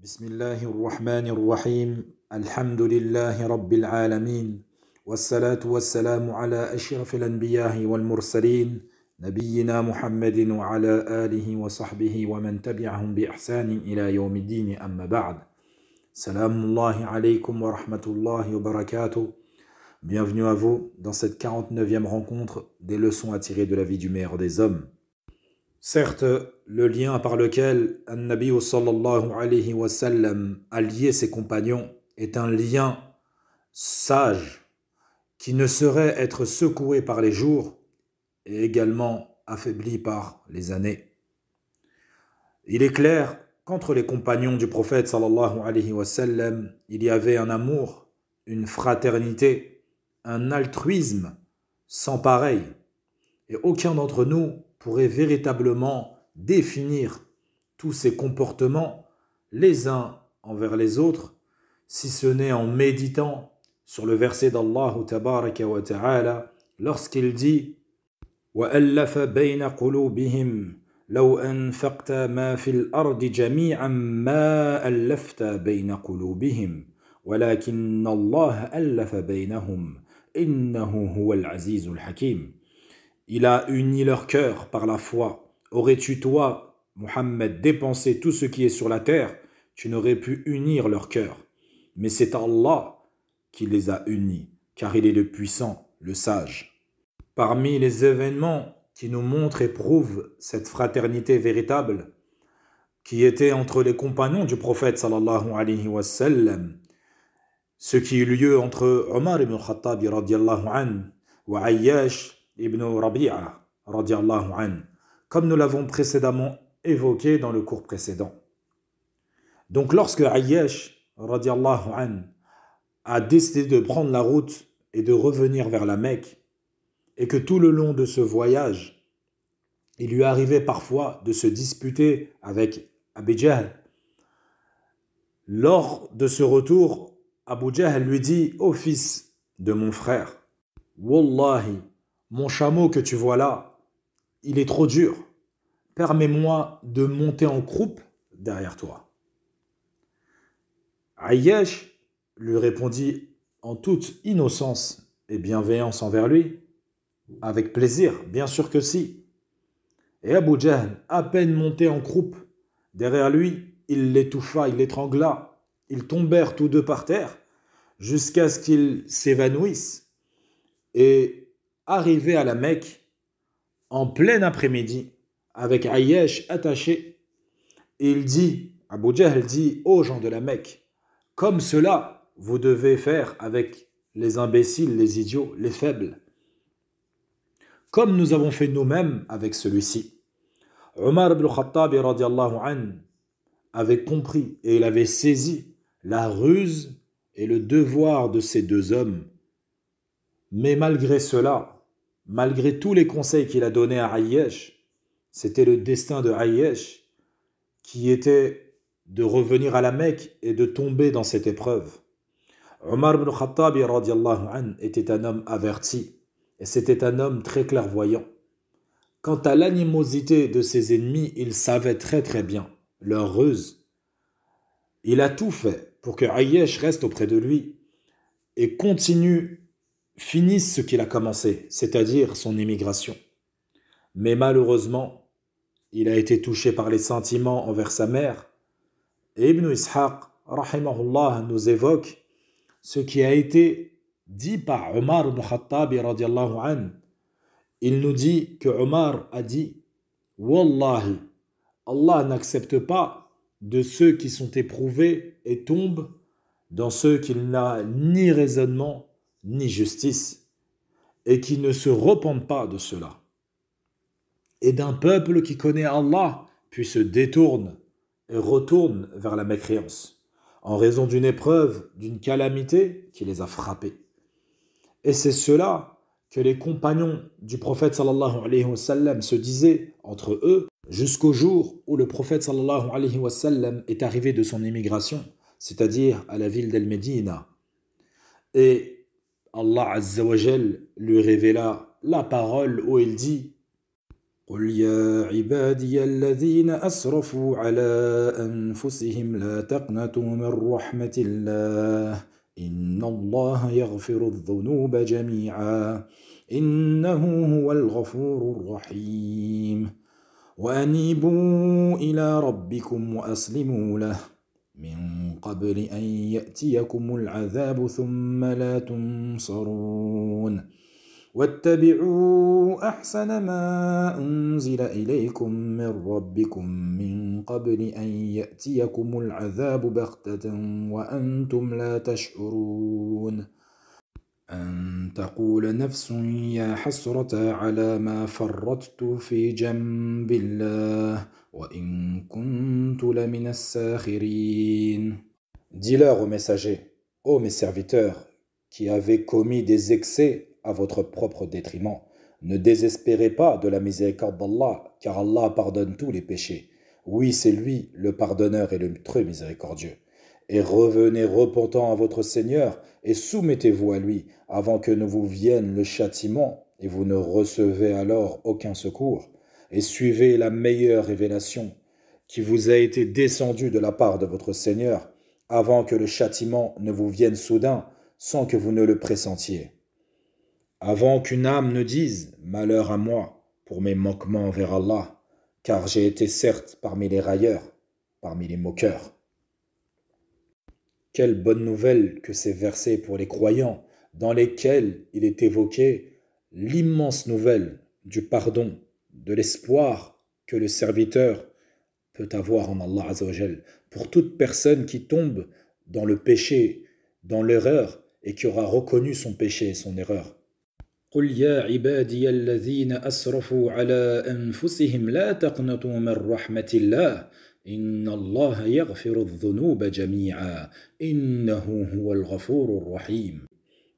بسم الله الرحمن الرحيم الحمد لله رب العالمين والصلاة والسلام على أشرف الأنبياء والمرسلين نبينا محمد وعلى آله وصحبه ومن تبعهم بإحسان إلى يوم الدين أما بعد سلام الله عليكم ورحمة الله وبركاته. Bienvenue à vous dans cette 49e rencontre des leçons à tirer de la vie du meilleur des hommes. Certes, le lien par lequel An-Nabi sallallahu alayhi wa sallam a lié ses compagnons est un lien sage qui ne saurait être secoué par les jours et également affaibli par les années. Il est clair qu'entre les compagnons du prophète sallallahu alayhi wa sallam, il y avait un amour, une fraternité, un altruisme sans pareil. Et aucun d'entre nous pourrait véritablement définir tous ces comportements les uns envers les autres, si ce n'est en méditant sur le verset d'Allah tabaraka wa ta'ala lorsqu'il dit وَأَلَّفَ بَيْنَ قُلُوبِهِمْ لَوْ أَنفَقْتَ مَا فِي الْأَرْضِ جَمِيعًا مَا أَلَّفْتَ بَيْنَ قُلُوبِهِمْ وَلَكِنَّ اللَّهَ أَلَّفَ بَيْنَهُمْ إِنَّهُ هُوَ الْعَزِيزُ الْحَكِيمُ. Il a uni leur cœur par la foi. Aurais-tu, toi, Mohammed, dépensé tout ce qui est sur la terre, tu n'aurais pu unir leur cœur. Mais c'est Allah qui les a unis, car il est le puissant, le sage. Parmi les événements qui nous montrent et prouvent cette fraternité véritable qui était entre les compagnons du prophète sallallahu alayhi wa sallam, ce qui eut lieu entre Omar ibn Khattab radiyallahu anhu wa Ayyash ibn Rabi'a radiyallahu anhu, comme nous l'avons précédemment évoqué dans le cours précédent. Donc lorsque Ayyash radiyallahu anhu a décidé de prendre la route et de revenir vers la Mecque, et que tout le long de ce voyage, il lui arrivait parfois de se disputer avec Abu Jahl. Lors de ce retour, Abu Jahl lui dit « Ô fils de mon frère, Wallahi, mon chameau que tu vois là, il est trop dur. Permets-moi de monter en croupe derrière toi. » Ayyash lui répondit en toute innocence et bienveillance envers lui, « Avec plaisir, bien sûr que si. » Et Abu Jahl, à peine monté en croupe derrière lui, il l'étouffa, il l'étrangla. Ils tombèrent tous deux par terre jusqu'à ce qu'ils s'évanouissent. Et arrivé à la Mecque, en plein après-midi, avec Ayyash attaché, il dit, Abu Jahl dit aux gens de la Mecque, comme cela, vous devez faire avec les imbéciles, les idiots, les faibles, comme nous avons fait nous-mêmes avec celui-ci. Omar ibn Khattab radiyallahu anhu avait compris et il avait saisi la ruse et le devoir de ces deux hommes. Mais malgré cela, malgré tous les conseils qu'il a donnés à Ayyash, c'était le destin de Ayyash qui était de revenir à la Mecque et de tomber dans cette épreuve. Omar ibn Khattab radiyallahu anhu était un homme averti et c'était un homme très clairvoyant. Quant à l'animosité de ses ennemis, il savait très très bien leur ruse. Il a tout fait pour que Ayyash reste auprès de lui et finisse ce qu'il a commencé, c'est-à-dire son émigration. Mais malheureusement, il a été touché par les sentiments envers sa mère. Et Ibn Ishaq, rahimahullah, nous évoque ce qui a été dit par Omar ibn Khattab radiyallahu anhu. Il nous dit que Omar a dit « Wallahi, Allah n'accepte pas de ceux qui sont éprouvés et tombent dans ceux qu'il n'a ni raisonnement ni justice, et qui ne se repentent pas de cela. Et d'un peuple qui connaît Allah, puis se détourne et retourne vers la mécréance, en raison d'une épreuve, d'une calamité qui les a frappés. » Et c'est cela que les compagnons du prophète sallallahu alayhi wa sallam se disaient entre eux, jusqu'au jour où le prophète sallallahu alayhi wa sallam est arrivé de son émigration, c'est-à-dire à la ville d'Al-Médina. Et Allah Azza wa Jal lui révéla la parole où il dit قل يا عبادي الذين أسرفوا على أنفسهم لا تقنطوا من رحمة الله إن الله يغفر الذنوب جميعا إنه هو الغفور الرحيم وأنيبوا إلى ربكم وأسلموا له من قبل أن يأتيكم العذاب ثم لا تنصرون واتبعوا أحسن ما أنزل إليكم من ربكم من قبل أن يأتيكم العذاب بغتة وأنتم لا تشعرون أن تقول نفس يا حسرة على ما فرطت في جنب الله وإن كنت لمن الساخرين. Dis-leur aux messagers, ô mes serviteurs, qui avez commis des excès à votre propre détriment, ne désespérez pas de la miséricorde d'Allah, car Allah pardonne tous les péchés. Oui, c'est lui, le pardonneur et le très miséricordieux. Et revenez repentant à votre Seigneur et soumettez-vous à lui avant que ne vous vienne le châtiment et vous ne recevez alors aucun secours. Et suivez la meilleure révélation qui vous a été descendue de la part de votre Seigneur avant que le châtiment ne vous vienne soudain sans que vous ne le pressentiez. Avant qu'une âme ne dise « Malheur à moi pour mes manquements envers Allah, car j'ai été certes parmi les railleurs, parmi les moqueurs. » Quelle bonne nouvelle que ces versets pour les croyants, dans lesquels il est évoqué l'immense nouvelle du pardon, de l'espoir que le serviteur peut avoir en Allah Azzawajal, pour toute personne qui tombe dans le péché, dans l'erreur, et qui aura reconnu son péché et son erreur. قل يا عبادي الذين أسرفوا على أنفسهم لا تقنطوا من رحمة الله إن الله يغفر الذنوب جميعا إنه هو الغفور الرحيم.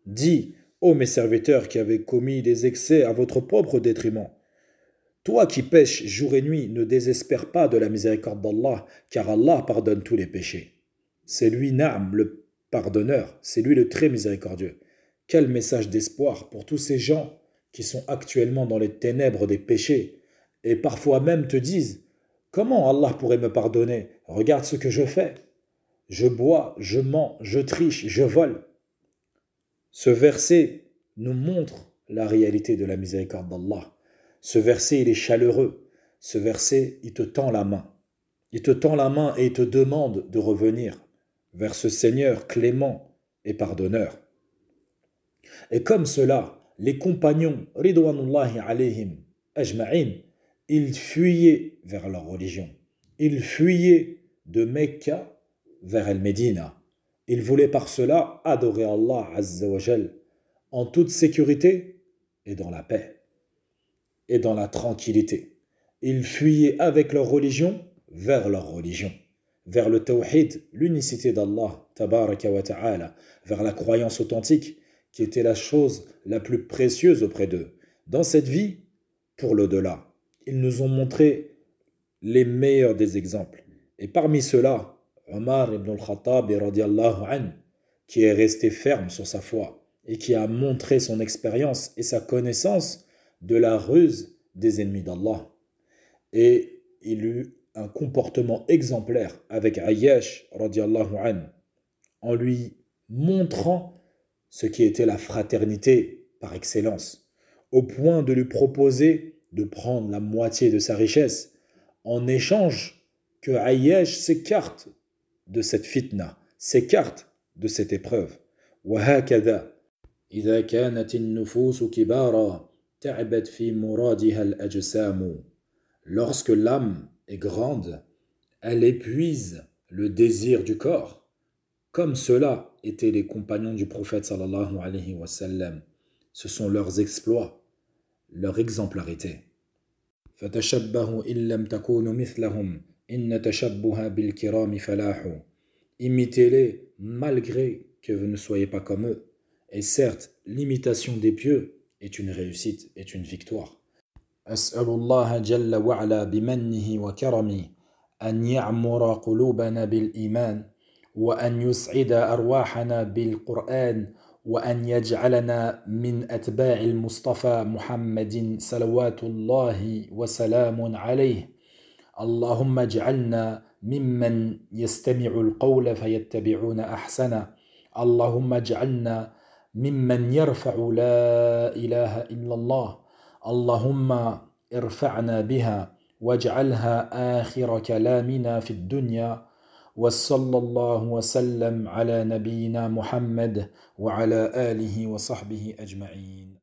Dis, ô mes serviteurs qui avez commis des excès à votre propre détriment, toi qui pêches jour et nuit, ne désespère pas de la miséricorde d'Allah, car Allah pardonne tous les péchés. C'est lui, Na'am, le pardonneur, c'est lui le très miséricordieux. Quel message d'espoir pour tous ces gens qui sont actuellement dans les ténèbres des péchés et parfois même te disent « Comment Allah pourrait me pardonner? Regarde ce que je fais. Je bois, je mens, je triche, je vole. » Ce verset nous montre la réalité de la miséricorde d'Allah. Ce verset, il est chaleureux. Ce verset, il te tend la main. Il te tend la main et il te demande de revenir vers ce Seigneur clément et pardonneur. Et comme cela, les compagnons, ridwanullahi alayhim ajma'in, ils fuyaient vers leur religion. Ils fuyaient de Mecca vers El-Médina. Ils voulaient par cela adorer Allah Azza wa Jal en toute sécurité et dans la paix et dans la tranquillité. Ils fuyaient avec leur religion vers leur religion, vers le tawhid, l'unicité d'Allah, tabaraka wa ta'ala, vers la croyance authentique, qui était la chose la plus précieuse auprès d'eux. Dans cette vie, pour l'au-delà, ils nous ont montré les meilleurs des exemples. Et parmi ceux-là, Omar ibn al-Khattab, radiallahu anhu, qui est resté ferme sur sa foi et qui a montré son expérience et sa connaissance de la ruse des ennemis d'Allah. Et il eut un comportement exemplaire avec Ayyash, radiallahu anhu, en lui montrant ce qui était la fraternité par excellence, au point de lui proposer de prendre la moitié de sa richesse, en échange que Ayyash s'écarte de cette fitna, s'écarte de cette épreuve. وهكذا إذا كانت النفوس كبارا تعبت في مرادها الأجسام. Lorsque l'âme est grande, elle épuise le désir du corps, comme cela étaient les compagnons du prophète sallallahu alayhi wa sallam. Ce sont leurs exploits, leur exemplarité. فَتَشَبَّهُوا إِن لَّمْ تَكُونُوا مِثْلَهُمْ إِنَّ تَشَبُّهَ بِالْكِرَامِ فَلَاحٌ. Imitez-les malgré que vous ne soyez pas comme eux. Et certes, l'imitation des pieux est une réussite, est une victoire. أسأل الله جل وعلا بمنه وكرمه أن يعمر قلوبنا بالإيمان وأن يسعد أرواحنا بالقرآن وأن يجعلنا من أتباع المصطفى محمد صلوات الله وسلام عليه. اللهم اجعلنا ممن يستمع القول فيتبعون أحسنه. اللهم اجعلنا ممن يرفع لا إله إلا الله. اللهم ارفعنا بها واجعلها آخر كلامنا في الدنيا. وصلى الله وسلم على نبينا محمد وعلى آله وصحبه أجمعين.